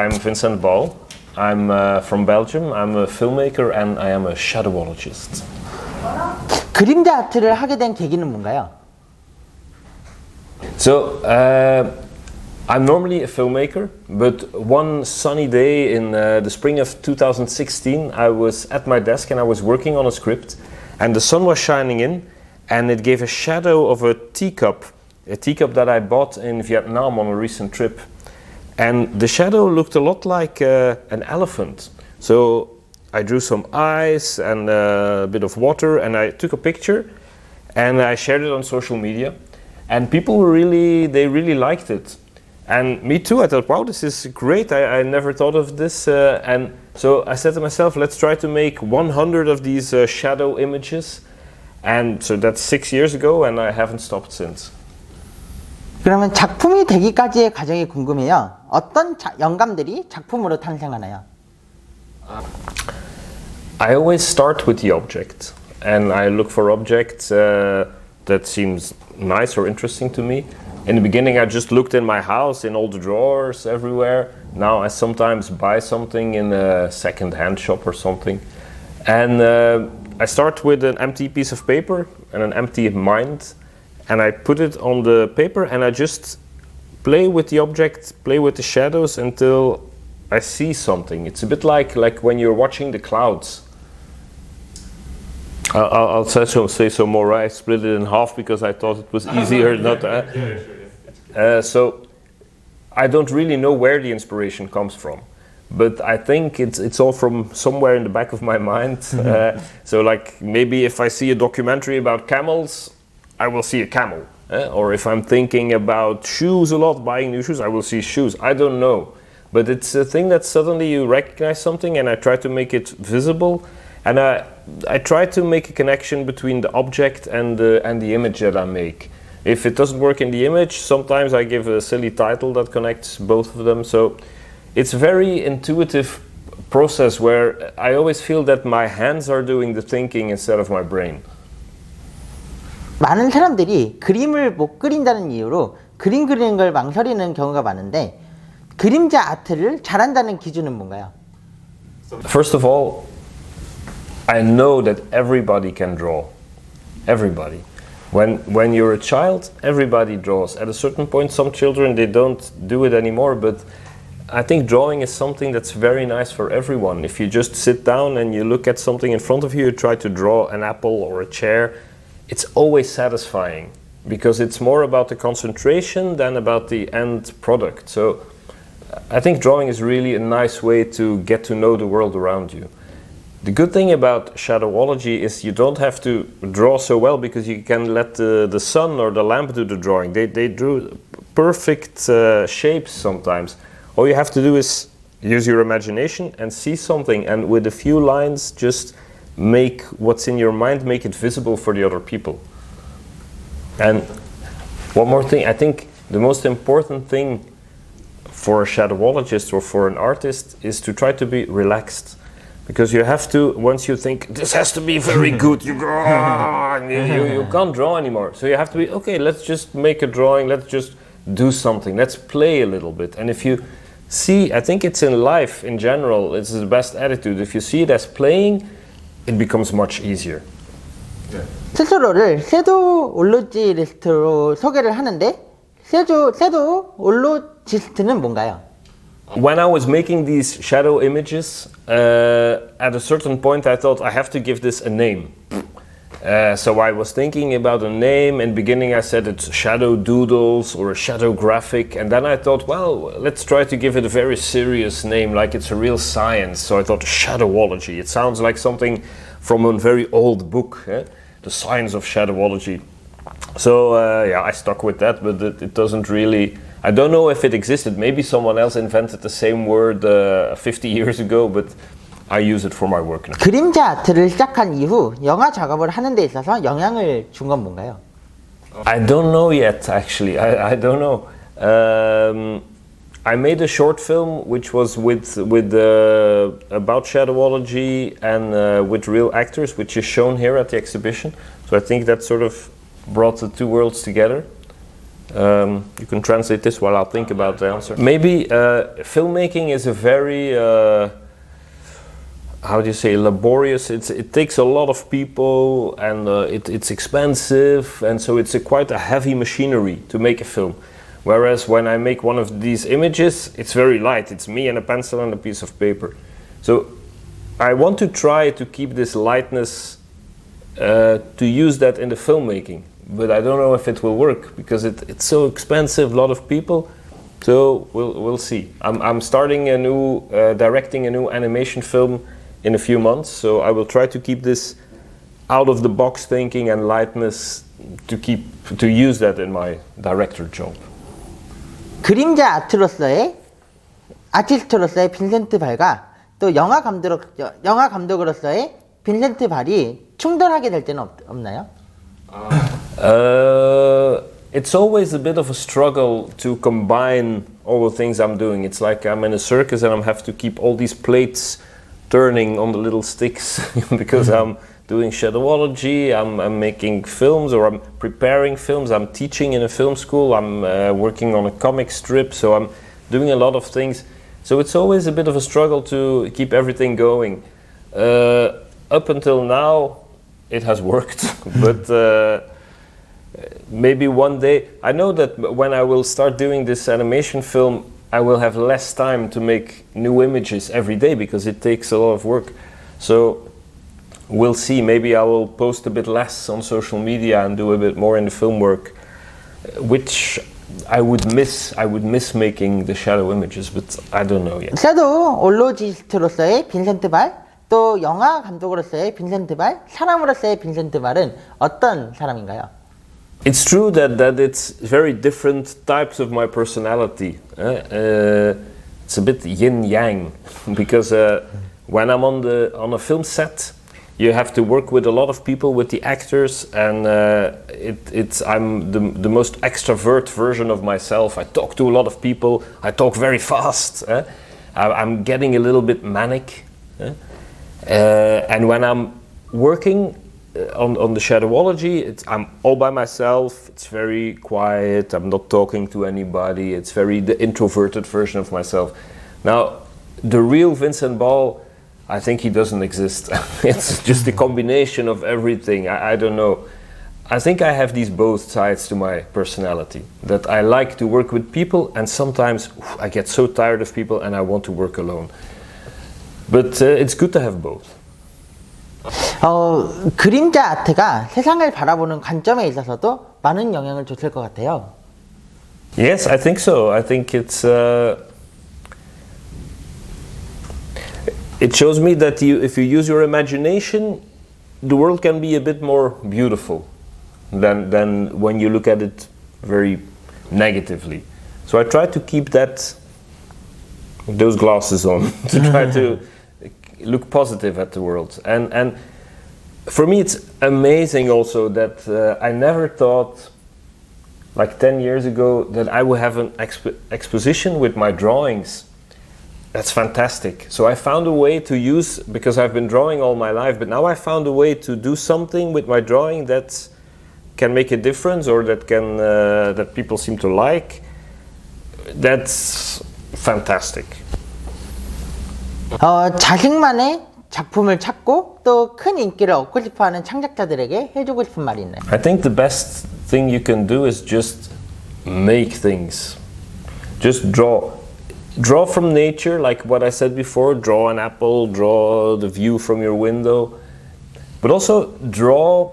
I'm 빈센트발. I'm from Belgium. I'm a filmmaker and I am a shadowologist. 그림자 아트를 하게 된 계기는 뭔가요? So, I'm normally a filmmaker, but one sunny day in the spring of 2016, I was at my desk and I was working on a script, and the sun was shining in, and it gave a shadow of a teacup that I bought in Vietnam on a recent trip. And the shadow looked a lot like an elephant. So I drew some eyes and a bit of water, and I took a picture and I shared it on social media, and people were they really liked it. And me too, I thought, wow, this is great. I never thought of this. And so I said to myself, let's try to make 100 of these shadow images. And so that's 6 years ago, and I haven't stopped since. 그러면 작품이 되기까지의 과정이 궁금해요. 어떤 영감들이 작품으로 탄생하나요? I always start with the object, and I look for objects that seems nice or interesting to me. In the beginning, I just looked in my house, in all the drawers, everywhere. Now I sometimes buy something in a second-hand shop or something. And I start with an empty piece of paper and an empty mind, and I put it on the paper and I just play with the object, play with the shadows until I see something. It's a bit like when you're watching the clouds. I'll say some more. I split it in half because I thought it was easier. So I don't really know where the inspiration comes from, but I think it's all from somewhere in the back of my mind. So like maybe if I see a documentary about camels, I will see a camel. Or if I'm thinking about shoes a lot, buying new shoes, I will see shoes. I don't know, but it's a thing that suddenly you recognize something, and I try to make it visible, and I try to make a connection between the object and the image that I make. If it doesn't work in the image, sometimes I give a silly title that connects both of them. So it's a very intuitive process where I always feel that my hands are doing the thinking instead of my brain. 많은 사람들이 그림을 못 그린다는 이유로 그림 그리는 걸 망설이는 경우가 많은데 그림자 아트를 잘한다는 기준은 뭔가요? First of all, I know that everybody can draw. Everybody. When you're a child, everybody draws. At a certain point, some children, they don't do it anymore, but I think drawing is something that's very nice for everyone. If you just sit down and you look at something in front of you, you try to draw an apple or a chair, it's always satisfying because it's more about the concentration than about the end product. So I think drawing is really a nice way to get to know the world around you. The good thing about shadowology is you don't have to draw so well because you can let the sun or the lamp do the drawing. They drew perfect shapes sometimes. All you have to do is use your imagination and see something, and with a few lines just make what's in your mind, make it visible for the other people. And one more thing, I think the most important thing for a shadowologist or for an artist is to try to be relaxed. Because you have to, once you think, this has to be very good, you can't draw anymore. So you have to be, okay, let's just make a drawing, let's just do something, let's play a little bit. And if you see, I think it's in life in general, it's the best attitude. If you see it as playing, it becomes much easier. 스스로를 섀도우올로지스트로 소개를 하는데 섀도우올로지스트는 뭔가요? When I was making these shadow images, at a certain point I thought I have to give this a name. So I was thinking about a name. In the beginning I said it's shadow doodles or a shadow graphic, and then I thought, well, let's try to give it a very serious name, like it's a real science. So I thought shadowology. It sounds like something from a very old book, the science of shadowology. So yeah, I stuck with that, but it doesn't really. I don't know if it existed. Maybe someone else invented the same word 50 years ago, but I use it for my work now. 그림자 아트를 시작한 이후 영화 작업을 하는 데 있어서 영향을 준 건 뭔가요? I don't know yet, actually. I don't know. I made a short film which was with about shadowology and with real actors, which is shown here at the exhibition. So I think that sort of brought the two worlds together. You can translate this while I'll think about the answer. Maybe filmmaking is a very, how do you say, laborious. It takes a lot of people, and it's expensive, and so it's quite a heavy machinery to make a film. Whereas when I make one of these images, it's very light. It's me and a pencil and a piece of paper. So I want to try to keep this lightness, to use that in the filmmaking. But I don't know if it will work because it's so expensive, a lot of people. So we'll see. I'm starting a new, directing a new animation film in a few months. So I will try to keep this out of the box thinking and lightness to use that in my director job. 그림자 아트로서의 아티스트로서의 빈센트 발과 또 영화 감독으로서의 빈센트 발이 충돌하게 될 때는 없나요? It's always a bit of a struggle to combine all the things I'm doing. It's like I'm in a circus and I have to keep all these plates turning on the little sticks because I'm doing shadowology, I'm making films, or I'm preparing films, I'm teaching in a film school, I'm working on a comic strip, so I'm doing a lot of things. So it's always a bit of a struggle to keep everything going. Up until now, it has worked, but maybe one day, I know that when I will start doing this animation film, I will have less time to make new images every day because it takes a lot of work. So we'll see, maybe I will post a bit less on social media and do a bit more in the film work, which I would miss making the shadow images, but I don't know yet. 섀도우 올로지스트로서의 빈센트 발, 또 영화 감독으로서의 빈센트 발, 사람으로서의 빈센트 발은 어떤 사람인가요? It's true that it's very different types of my personality. It's a bit yin-yang, because when I'm on a film set, you have to work with a lot of people, with the actors, and I'm the most extrovert version of myself. I talk to a lot of people. I talk very fast. I'm getting a little bit manic. And when I'm working on the shadowology, I'm all by myself. It's very quiet. I'm not talking to anybody. It's very the introverted version of myself. Now, the real Vincent Ball, I think he doesn't exist. It's just a combination of everything. I don't know. I think I have these both sides to my personality. That I like to work with people, and sometimes I get so tired of people and I want to work alone. But it's good to have both. 그림자 아트가 세상을 바라보는 관점에 있어서도 많은 영향을 줬을 것 같아요. Yes, I think so. I think it's it shows me that if you use your imagination, the world can be a bit more beautiful than when you look at it very negatively. So I try to keep those glasses on to try to look positive at the world. And for me, it's amazing also that I never thought, like 10 years ago, that I would have an exposition with my drawings. That's fantastic. So I found a way to use, because I've been drawing all my life, but now I found a way to do something with my drawing that can make a difference, or that people seem to like. That's fantastic. 자식만의 작품을 찾고 또 큰 인기를 얻고 싶어하는 창작자들에게 해주고 싶은 말이 있나요? I think the best thing you can do is just make things. Just draw. Draw from nature, like what I said before. Draw an apple, draw the view from your window. But also draw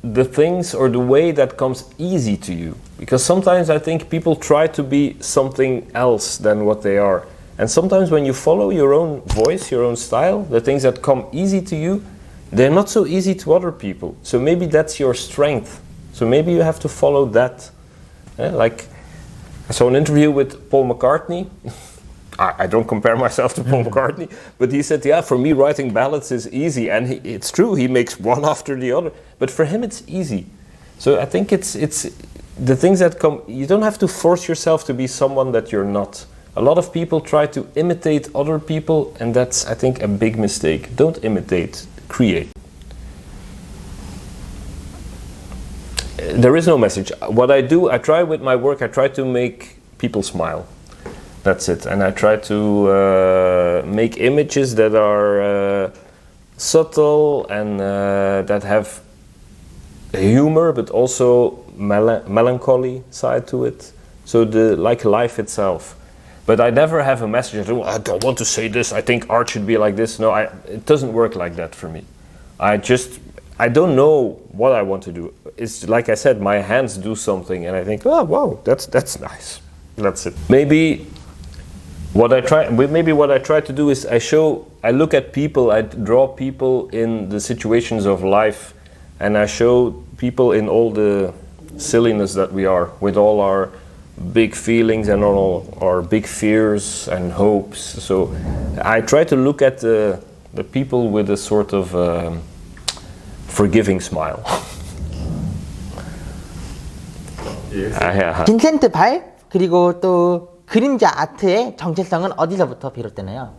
the things or the way that comes easy to you. Because sometimes I think people try to be something else than what they are. And sometimes when you follow your own voice, your own style, the things that come easy to you, they're not so easy to other people. So maybe that's your strength. So maybe you have to follow that. Like, I saw an interview with Paul McCartney. I don't compare myself to Paul McCartney, but he said, yeah, for me writing ballads is easy. And it's true, he makes one after the other. But for him it's easy. So I think it's the things that come, you don't have to force yourself to be someone that you're not. A lot of people try to imitate other people, and that's, I think, a big mistake. Don't imitate, create. There is no message. What I do, I try with my work, I try to make people smile. That's it. And I try to make images that are subtle and that have humor, but also melancholy side to it. So like life itself. But I never have a message. I don't want to say this. I think art should be like this. No, it doesn't work like that for me. I don't know what I want to do. It's like I said, my hands do something, and I think, oh, wow, that's nice. That's it. Maybe what I try to do is I look at people, I draw people in the situations of life, and I show people in all the silliness that we are, with all our big feelings and all our big fears and hopes. So I try to look at the people with a sort of forgiving smile. 빈센트발 그리고 또 그림자 아트의 정체성은 어디서부터 비롯되나요?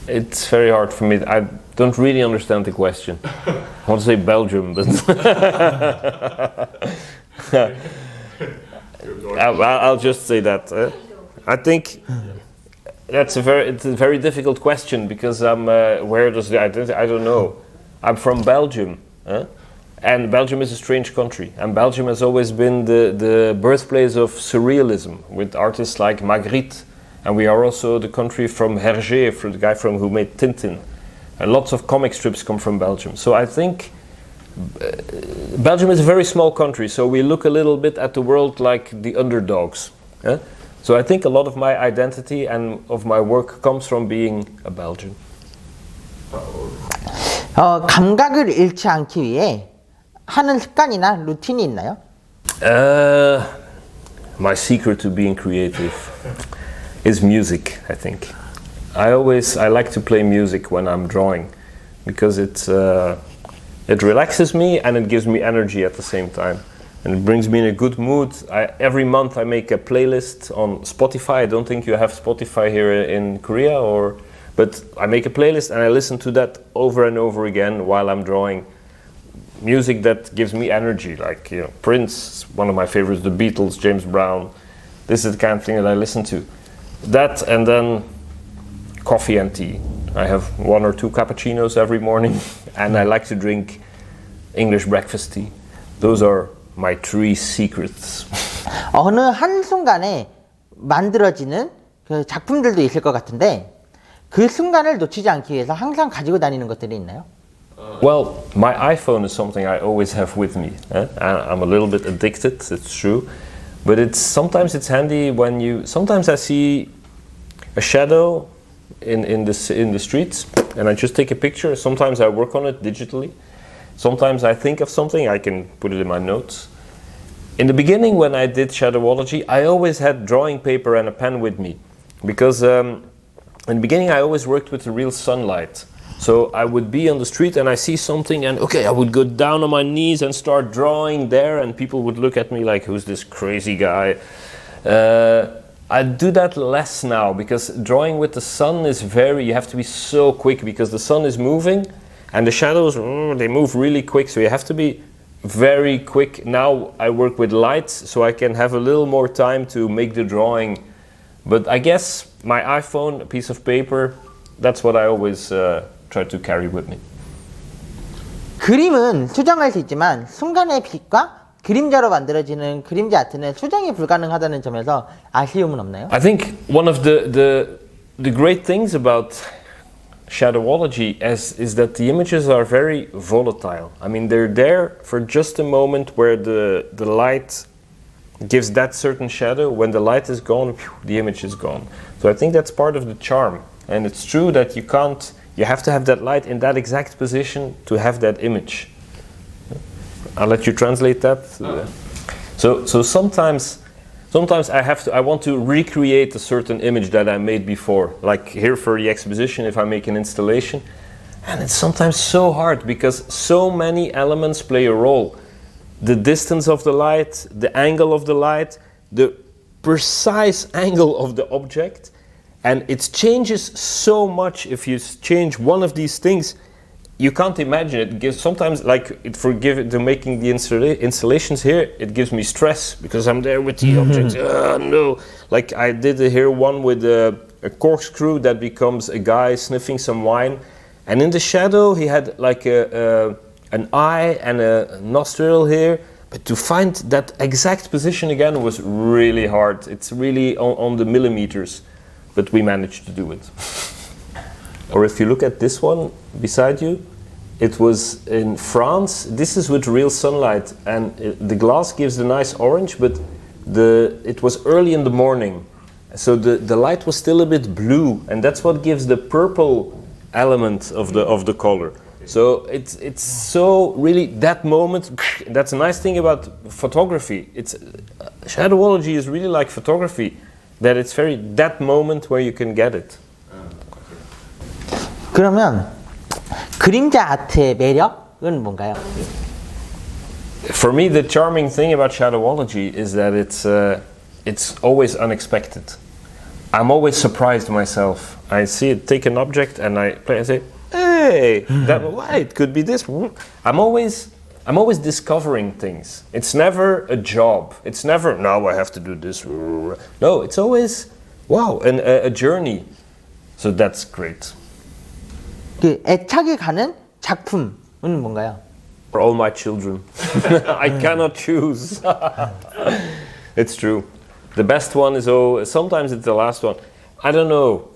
It's very hard for me. I don't really understand the question. I want to say Belgium, but I'll just say that. I think it's a very difficult question because where does the identity? I don't know. I'm from Belgium, and Belgium is a strange country. And Belgium has always been the birthplace of surrealism with artists like Magritte. And we are also the country from Hergé, for the guy who made Tintin. And lots of comic strips come from Belgium. So I think Belgium is a very small country, so we look a little bit at the world like the underdogs. So I think a lot of my identity and of my work comes from being a Belgian. 감각을 잃지 않기 위해 하는 습관이나 루틴이 있나요? My secret to being creative is music, I think. I like to play music when I'm drawing because it relaxes me and it gives me energy at the same time. And it brings me in a good mood. Every month I make a playlist on Spotify. I don't think you have Spotify here in Korea, but I make a playlist and I listen to that over and over again while I'm drawing. Music that gives me energy, like Prince, one of my favorites, the Beatles, James Brown. This is the kind of thing that I listen to. That and then coffee and tea. I have 1 or 2 cappuccinos every morning and I like to drink English breakfast tea. Those are my 3 secrets. 어느 한순간에 만들어지는 그 작품들도 있을 것 같은데 그 순간을 놓치지 않기 위해서 항상 가지고 다니는 것들이 있나요? Well, my iPhone is something I always have with me. I'm a little bit addicted, it's true. But sometimes it's handy when sometimes I see a shadow in the streets and I just take a picture. Sometimes I work on it digitally. Sometimes I think of something, I can put it in my notes. In the beginning when I did shadowology, I always had drawing paper and a pen with me. Because in the beginning I always worked with the real sunlight. So I would be on the street and I see something and I would go down on my knees and start drawing there and people would look at me like, who's this crazy guy? I do that less now because drawing with the sun is you have to be so quick because the sun is moving and the shadows, they move really quick, so you have to be very quick. Now I work with lights so I can have a little more time to make the drawing. But I guess my iPhone, a piece of paper, that's what I always try to carry with me. 그림은 수정할 수 있지만 순간의 빛과 그림자로 만들어지는 그림자 아트는 수정이 불가능하다는 점에서 아쉬움은 없나요? I think one of the great things about shadowology is that the images are very volatile. I mean, they're there for just a moment where the light gives that certain shadow. When the light is gone, the image is gone. So I think that's part of the charm. And it's true that you have to have that light in that exact position to have that image. I'll let you translate that. So sometimes I want to recreate a certain image that I made before, like here for the exposition if I make an installation. And it's sometimes so hard because so many elements play a role. The distance of the light, the angle of the light, the precise angle of the object. And it changes so much if you change one of these things. you can't imagine it. Gives sometimes like it to making the installations here. It gives me stress because I'm there with the objects. No, like I did here one with a corkscrew that becomes a guy sniffing some wine, and in the shadow he had like an eye and a nostril here. But to find that exact position again was really hard. It's really on the millimeters, but we managed to do it. Or if you look at this one beside you, it was in France. This is with real sunlight, and the glass gives a nice orange, but it was early in the morning, so the light was still a bit blue, and that's what gives the purple element of the color. So it's so really that moment. That's a nice thing about photography. It's shadowology is really like photography, that it's very that moment where you can get it. 그러면 그림자 아트의 매력은 뭔가요? For me, the charming thing about shadowology is that it's always unexpected. I'm always surprised myself. I see it, take an object, and I play and say, "Hey, it could be this." I'm always discovering things. It's never a job. It's never now I have to do this. No, it's always wow, and a journey. So that's great. 그 애착이 가는 작품은 뭔가요? For all my children. I cannot choose. It's true. The best one is sometimes it's the last one. I don't know.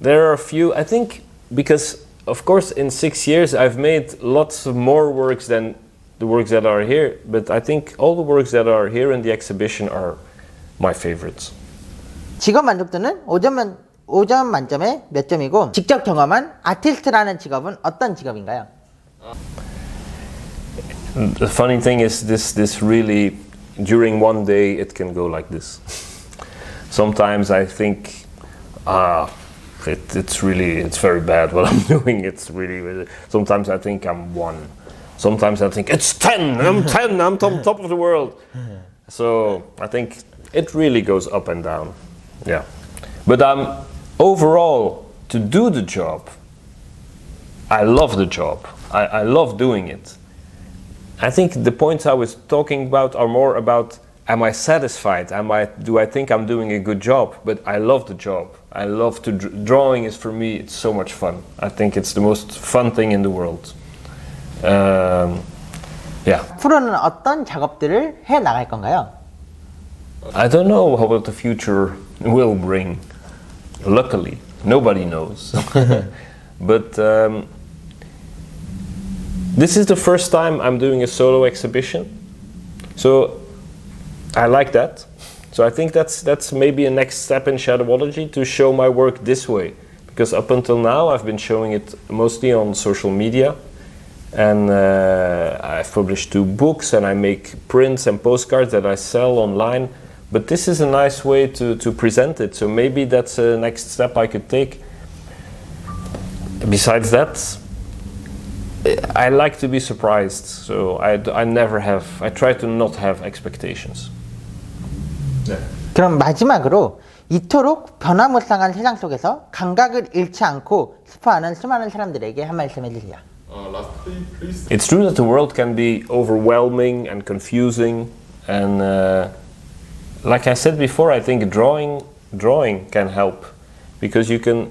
There are a few, I think, because of course in 6 years I've made lots of more works than the works that are here, but I think all the works that are here in the exhibition are my favorites. 직업 만족도는 5점 만점에 몇 점이고, 직접 경험한 아티스트라는 직업은 어떤 직업인가요? The funny thing is this really, during one day it can go like this. Sometimes I think, it's very bad what I'm doing. It's really, sometimes I think I'm 1. Sometimes I think it's 10, I'm 10, I'm on top of the world. So I think it really goes up and down. Yeah. But overall, to do the job, I love the job. I love doing it. I think the points I was talking about are more about, am I satisfied? Do I think I'm doing a good job? But I love the job. I love to drawing is for me, it's so much fun. I think it's the most fun thing in the world. Yeah. 앞으로는 어떤 작업들을 해 나갈 건가요? I don't know what the future will bring. Luckily, nobody knows. But this is the first time I'm doing a solo exhibition, so I like that. So I think that's maybe a next step in shadowology, to show my work this way, because up until now I've been showing it mostly on social media, and I've published 2 books, and I make prints and postcards that I sell online. But this is a nice way to present it, so maybe that's a next step I could take. Besides that, I like to be surprised, so I try to not have expectations. 그럼 마지막으로 이토록 변화무쌍한 세상 속에서 감각을 잃지 않고 스포하는 수많은 사람들에게 한 말씀 해주세요. Lastly, please. It's true that the world can be overwhelming and confusing, and like I said before, I think drawing can help, because you can,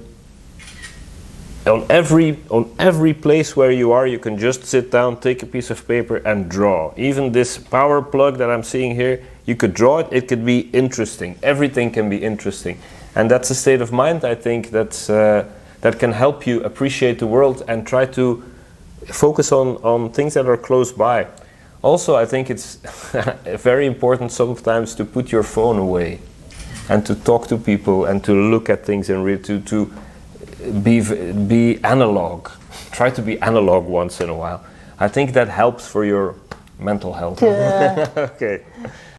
on every place where you are, you can just sit down, take a piece of paper and draw. Even this power plug that I'm seeing here, you could draw it. It could be interesting. Everything can be interesting, and that's a state of mind, I think, that can help you appreciate the world and try to focus on things that are close by. Also, I think it's very important sometimes to put your phone away and to talk to people and to look at things and to be analog. Try to be analog once in a while. I think that helps for your mental health. Yeah. Okay.